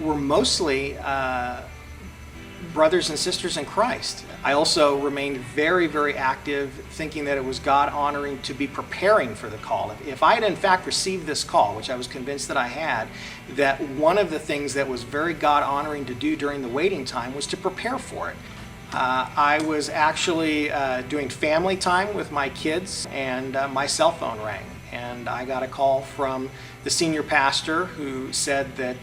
were mostly brothers and sisters in Christ. I also remained very, very active, thinking that it was God-honoring to be preparing for the call. If I had in fact received this call, which I was convinced that I had, that one of the things that was very God-honoring to do during the waiting time was to prepare for it. I was actually doing family time with my kids, and my cell phone rang. And I got a call from the senior pastor who said that,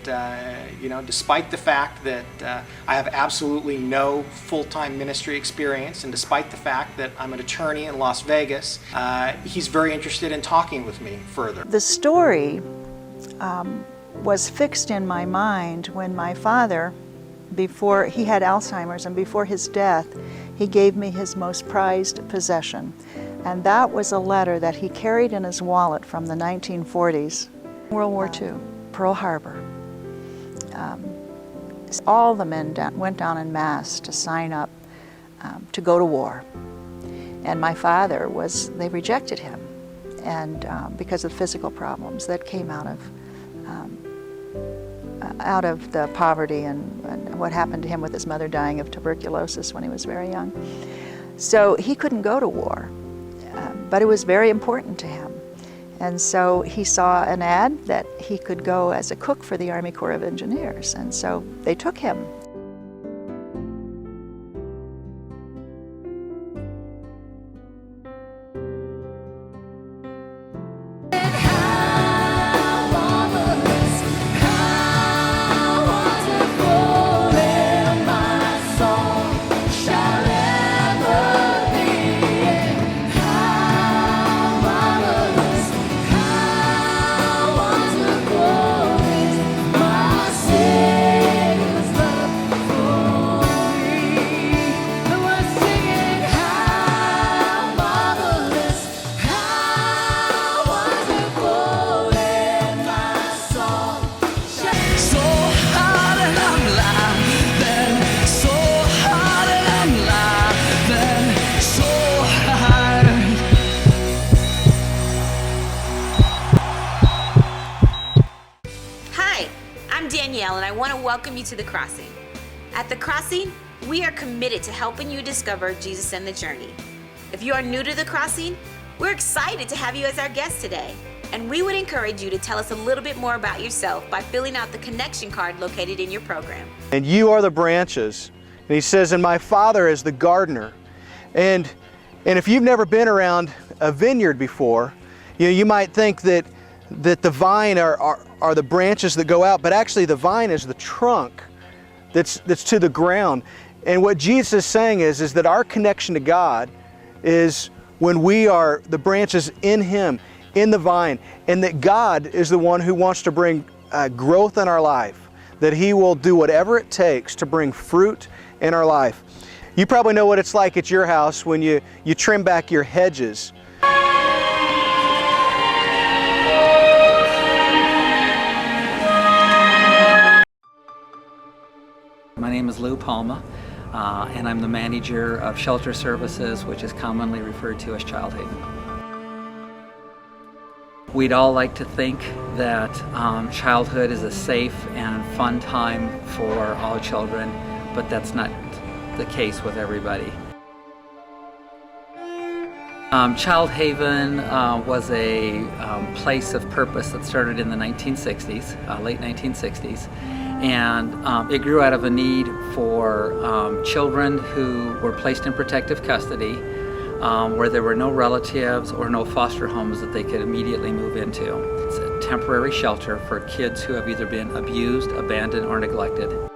despite the fact that I have absolutely no full-time ministry experience, and despite the fact that I'm an attorney in Las Vegas, he's very interested in talking with me further. The story was fixed in my mind when my father, before he had Alzheimer's and before his death, he gave me his most prized possession. And that was a letter that he carried in his wallet from the 1940s. World War II, Pearl Harbor. All the men went down en masse to sign up to go to war. And my father they rejected him, and because of physical problems that came out of the poverty and what happened to him with his mother dying of tuberculosis when he was very young. So he couldn't go to war, but it was very important to him. And so he saw an ad that he could go as a cook for the Army Corps of Engineers, and so they took him. And I want to welcome you to The Crossing. At The Crossing, we are committed to helping you discover Jesus and the journey. If you are new to The Crossing, we're excited to have you as our guest today. And we would encourage you to tell us a little bit more about yourself by filling out the connection card located in your program. And you are the branches. And he says, and my Father is the gardener. And if you've never been around a vineyard before, you might think that the vine are the branches that go out, but actually the vine is the trunk that's to the ground. And what Jesus is saying is that our connection to God is when we are the branches in Him, in the vine, and that God is the one who wants to bring growth in our life, that He will do whatever it takes to bring fruit in our life. You probably know what it's like at your house when you trim back your hedges. My name is Lou Palma, and I'm the manager of Shelter Services, which is commonly referred to as Child Haven. We'd all like to think that childhood is a safe and fun time for all children, but that's not the case with everybody. Child Haven was a place of purpose that started in the 1960s, late 1960s. And it grew out of a need for children who were placed in protective custody, where there were no relatives or no foster homes that they could immediately move into. It's a temporary shelter for kids who have either been abused, abandoned, or neglected.